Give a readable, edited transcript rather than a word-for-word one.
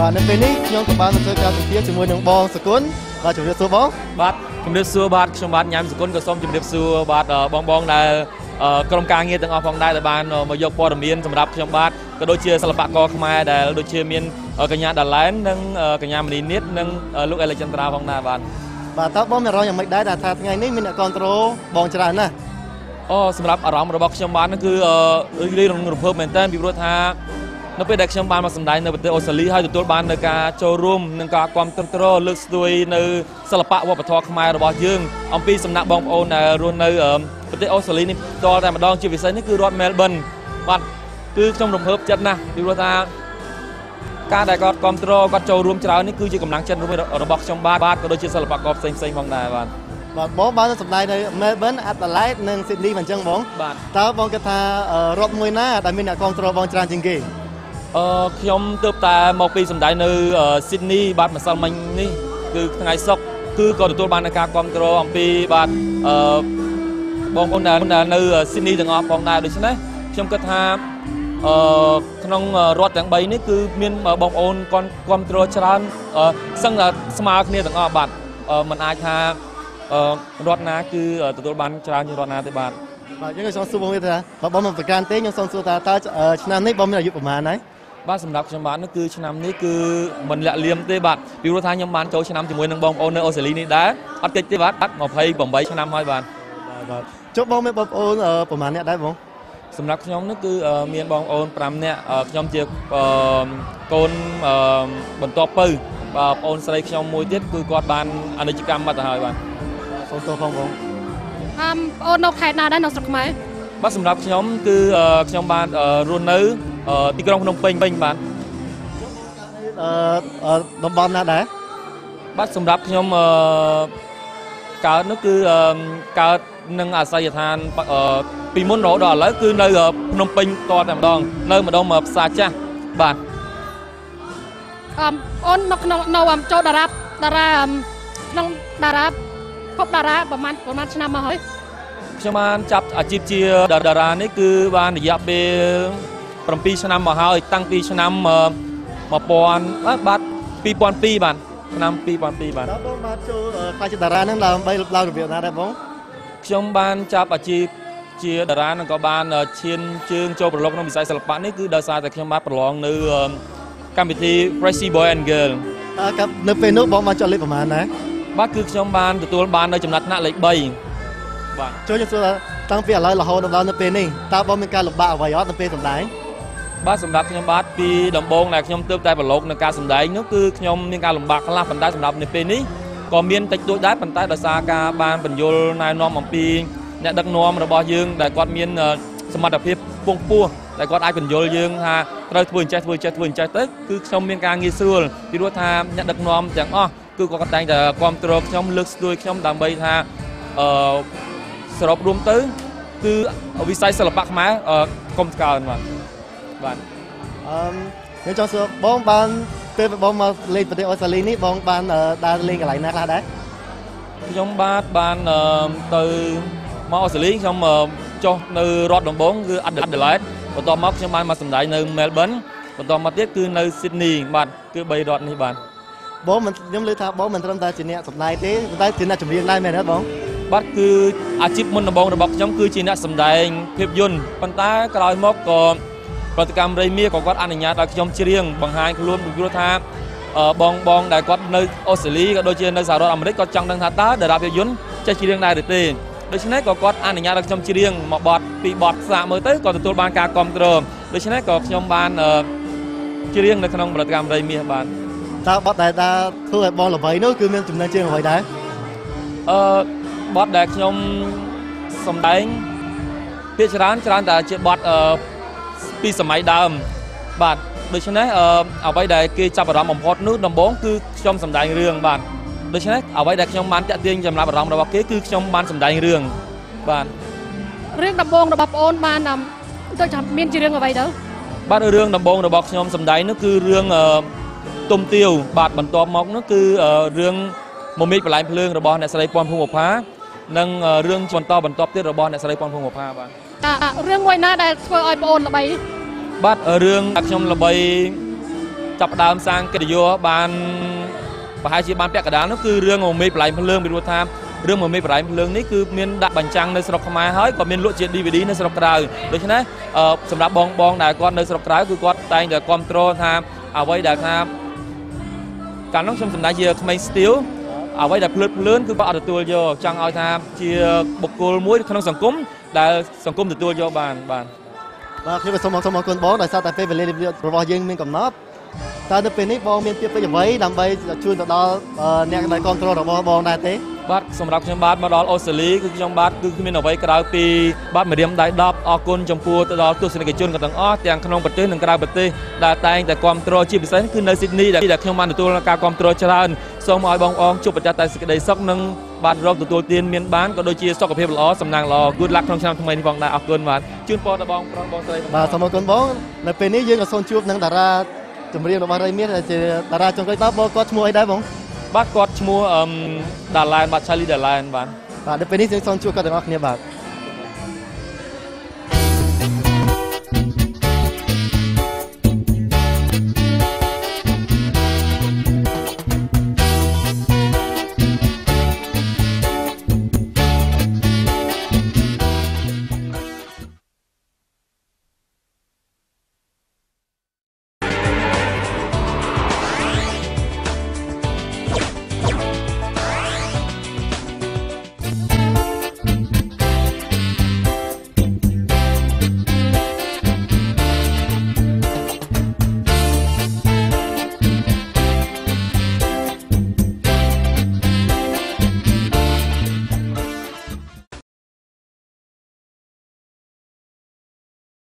បាទនៅពេលនេះខ្ញុំក៏បានធ្វើការសម្ភាសជាមួយនឹងបងសគុណបាទជំរាបសួរបងបាទជំរាបសួរបាទខ្ញុំបាទញ៉ាំសគុណក៏សូមជំរាបសួរបាទបងដែលក្រុមការងារទាំងអស់ផងដែរដែលបានមកយកព័ត៌មានសម្រាប់ខ្ញុំបាទក៏ដូចជាសិល្បករខ្មែរដែលដូចជាមានកញ្ញាដាឡែននិងកញ្ញាមនីនិតនិងលោកអេលីចន្ទ្រាផងដែរបាទតើបងមានអារម្មណ៍យ៉ាងម៉េចដែរដែលថាថ្ងៃនេះមានអ្នកគ្រប់គ្រងបងច្រើនណាស់សម្រាប់អារម្មណ៍របស់ខ្ញុំបាទគឺរីករាយរំភើបមែនទែនពីព្រោះថានៅពេលដែលខ្ញុំបានមកសម្ដែងនៅប្រទេសអូស្ត្រាលីហើយទទួលបាននៅការចូលរួមនិងការគាំទ្រលើកស្ទួយនៅសិល្បៈវប្បធម៌ខ្មែររបស់យើងអំពីសំណាក់បងប្អូនដែលរស់នៅប្រទេសអូស្ត្រាលីនេះតតែម្ដងជាពិសេសនេះគឺរដ្ឋ Melbourne បាទគឺខ្ញុំរំភើបចិត្តណាស់ពីព្រោះថាការដែលគាត់គាំទ្រគាត់ចូលរួមច្រើននេះគឺជាកម្លាំងចិត្តរបស់ខ្ញុំបាទក៏ដូចជាសិល្បករផ្សេងផងដែរបាទបងបានសម្ដែងនៅ Melbourne, Adelaide និង Sydney អញ្ចឹងបងតើបងគិតថារដ្ឋមួយណាដែលមានអ្នកគាំទ្របងច្រើនជាងគេខ្ញុំទើបតែមកពីសម្ដែងនៅ Sydney បាទម្សិលមិញនេះគឺថ្ងៃសុក្រគឺក៏ទទួលបានការគាំទ្រអំពីបាទបងប្អូនដែលនៅ Sydney ទាំងអស់ផងដែរដូច្នេះខ្ញុំគិតថាក្នុងរដ្ឋទាំង3នេះគឺមានបងប្អូនគាំទ្រច្រើនសឹងតែស្មើគ្នាទាំងអស់បាទមិនអាចថារដ្ឋណាគឺទទួលបានច្រើនជាងរដ្ឋណាទេបាទយើងក៏ចង់សួរបងថាបងមិនប្រកាន់ទេខ្ញុំសូមសួរថាតើឆ្នាំនេះបងមានអាយុប្រហែលហើយបាទសម្រាប់ខ្ញុំបាទនោះគឺឆ្នាំនេះគឺមិនលាក់លៀមទេបាទពីព្រោះថាខ្ញុំបានចូលឆ្នាំជាមួយនឹងបងប្អូននៅអូស្ត្រាលីនេះដែរអត់កិច្ចទេបាទ28ឆ្នាំហើយបាទចុះបងមានបងប្អូនប្រហែលអ្នកដែរបងសម្រាប់ខ្ញុំនោះគឺមានបងប្អូន5នាក់ខ្ញុំជាកូនបន្ទាប់ពៅបាទបងប្អូនស្រីខ្ញុំមួយទៀតគឺគាត់បានអនិច្ចកម្មមកទៅហើយបាទសូមទោសផងបងបងអូននៅខេត្តណាដែរនៅស្រុកខ្មែរបាទសម្រាប់ខ្ញុំគឺខ្ញុំបានរស់នៅទីក្រុងភ្នំពេញបាទតំបន់ណាដែរបាទសម្រាប់ខ្ញុំកើតនោះគឺកើតនឹងអាស័យដ្ឋានពីមុនរហូតដល់ឥឡូវគឺនៅភ្នំពេញតតែម្ដងនៅម្ដងផ្សារចាស់បាទអូននៅក្នុងចូលតារាក្នុងតារាភពតារាប្រហែលឆ្នាំមកហើយខ្ញុំបានចាប់អាជីពជាតារានេះគឺបានរយៈពេល7ឆ្នាំមកហើយតាំងពីឆ្នាំ2000បាទ2002បាទឆ្នាំ2002បាទតើបងបានចូលខ្លាចជាតារានឹងដើម្បីឡើងរបៀបណាដែរបងខ្ញុំបានចាប់អាជីពជាតារានឹងក៏បានឈានជើងចូលប្រឡូកក្នុងវិស័យសិល្បៈនេះគឺដោយសារតែខ្ញុំបានប្រឡងនៅកម្មវិធី Crazy Boy and Girl នៅពេលនោះបងបានចុះលេខប្រហែលដែរបាទគឺខ្ញុំបានទទួលបាននៅចំណាត់ថ្នាក់លេខ3បាទចូលខ្ញុំសួរថាតាំងពីឥឡូវរហូតដល់នៅពេលនេះតើបងមានការលំបាកអ្វីអត់នៅពេលសម្ដែងបាទសម្រាប់ខ្ញុំបាទពីដំបូងដែលខ្ញុំទើបតែប្រឡូកនៅការសម្ដែងនោះគឺខ្ញុំមានការលំបាកខ្លះប៉ុន្តែសម្រាប់នៅពេលនេះក៏មានតិចតួចដែរប៉ុន្តែដោយសារការបានបញ្យលណែនាំអំពីអ្នកដឹកនាំរបស់យើងដែលគាត់មានសមត្ថភាពពងពោះដែលគាត់អាចបញ្យលយើងថាត្រូវធ្វើអញ្ចេះទៅគឺខ្ញុំមានការងាយស្រួលពីព្រោះថាអ្នកដឹកនាំទាំងអស់គឺគាត់តែងតែគាំទ្រខ្ញុំលើកស្ទួយខ្ញុំដើម្បីថាសរុបរួមទៅគឺវិស័យសិល្បៈខ្មែរកុំស្កើនបាទខ្ញុំចង់សួរបងបានពេលបងមកលេងប្រទេសអូស្ត្រាលីនេះបងបានដើរលេងកន្លែងណាខ្លះដែរខ្ញុំបានទៅមកអូស្ត្រាលីខ្ញុំចុះនៅរដ្ឋដំបងគឺ Adelaide បន្ទាប់មកខ្ញុំបានមកសម្ដែងនៅ Melbourne បន្ទាប់មកទៀតគឺនៅ Sydney បាទគឺ3រដ្ឋនេះបាទបងខ្ញុំលើថាបងមិនត្រឹមតែជាអ្នកសម្ដែងទេប៉ុន្តែជាអ្នកចម្រៀងដែរមែនទេបងបាទគឺអាជីពមុនដំបូងរបស់ខ្ញុំគឺជាអ្នកសម្ដែងភាពយន្តប៉ុន្តែក្រោយមកក៏ប្រតិកម្មរៃមាក៏គាត់អនុញ្ញាតឲ្យខ្ញុំច្រៀងបង្ហាញខ្លួនពីព្រោះថាបងដែលគាត់នៅអូស្ត្រាលីក៏ដូចជានៅសហរដ្ឋអាមេរិកគាត់ចង់ដឹងថាតើតារាភាពយន្តចេះច្រៀងដែរឬទេដូច្នេះក៏គាត់អនុញ្ញាតឲ្យខ្ញុំច្រៀងមួយបទពីរបទសាកមើលទៅក៏ទទួលបានការគាំទ្រដូច្នេះក៏ខ្ញុំបានច្រៀងនៅក្នុងប្រតិកម្មរៃមាសបាទតើបទដែលធ្វើឲ្យបងល្បីនោះគឺមានចំណេញជាងអ្វីដែរបទដែលខ្ញុំសម្ដែងភាគច្រើនតែជាបទពីសម័យដើមបាទដូច្នេះអ្វីដែលគេចាប់អារម្មណ៍បំផុតនោះដំបូងគឺខ្ញុំសម្ដែងរឿងបាទដូច្នេះអ្វីដែលខ្ញុំបានតាក់ទាញចំណាប់អារម្មណ៍របស់គេគឺខ្ញុំបានសម្ដែងរឿងបាទរឿងដំបូងរបស់បងអូនបានទៅចាំមានជារឿងអ្វីទៅបាទរឿងដំបូងរបស់ខ្ញុំសម្ដែងនោះគឺរឿងទុំទាវបាទបន្ទាប់មកនោះគឺរឿងមមេឃបលែងភ្លើងរបស់អ្នកស្រីពាន់ភូមិបុប្ផានិងរឿងបន្តទៀតរបស់អ្នកស្រីពាន់ភូមិបុប្ផាបាទរឿងមួយណាដែលធ្វើឲ្យបងអូនល្បីបាទរឿងខ្ញុំល្បី ចាប់ដើមសាងកិត្តិយសបានប្រហែលជាបានពាក់កណ្ដាលនោះគឺរឿងមមេបល័យភ្លើងពីរដ្ឋាភិបាលរឿងមមេបល័យភ្លើងនេះគឺមានដាក់បញ្ចាំងនៅស្រុកខ្មែរហើយក៏មានលក់ជា DVD នៅស្រុកក្រៅដូច្នេះសម្រាប់បងដែលគាត់នៅស្រុកក្រៅគឺគាត់តែងតែគ្រប់គ្រងថាអ្វីដែលថាកាលនោះខ្ញុំសម្ដែងជាក្មេងស្ទៀវអ្វីដែលភ្លើតភ្លើនគឺគាត់អត់ទទួលយកចង់ឲ្យថាជាបុគ្គលមួយក្នុងសង្គមដែលសង្គមទទួលយកបានខ្ញុំសូមអរគុណបងដោយសារតែពេលវេលារបស់យើងមានកំណត់តើនៅពេលនេះបងមានពាក្យពេចន៍អ្វីដើម្បីជួយទៅដល់អ្នកដែលគ្រប់គ្រងរបស់បងដែរទេបាទសម្រាប់ខ្ញុំបាទមកដល់អូស្ត្រាលីគឺខ្ញុំបាទគឺគ្មានអ្វីក្រៅពីបាទម្រាមដៃ10អរគុណចំពោះទៅដល់ទស្សនិកជនទាំងអស់ទាំងក្នុងប្រទេសនិងក្រៅប្រទេសដែលតែងតែគ្រប់គ្រងជាពិសេសគឺនៅស៊ីដនីដែលខ្ញុំបានទទួលការគ្រប់គ្រងច្រើនសូមឲ្យបងប្អូនជួបប្រទះតែសេចក្តីសុខនិងបាទរកទទួលទានមានបានក៏ដូចជាសុខភាពល្អសំណាងល្អ Good luck ក្នុងឆ្នាំថ្មីនេះផងដែរអរគុណបាទជូនពរដល់បងប្រុសបងស្រីបាទសូមអរគុណបងនៅពេលនេះយើងក៏សូមជួបនឹងតារាចម្រៀងរបស់រៃមានជាតារាចុងក្រោយតើបងគាត់ឈ្មោះអីដែរបងបាទគាត់ឈ្មោះដាឡែនបាទ Charlie ដាឡែនបាទនៅពេលនេះយើងសូមជួបគាត់ទាំងអស់គ្នាបាទ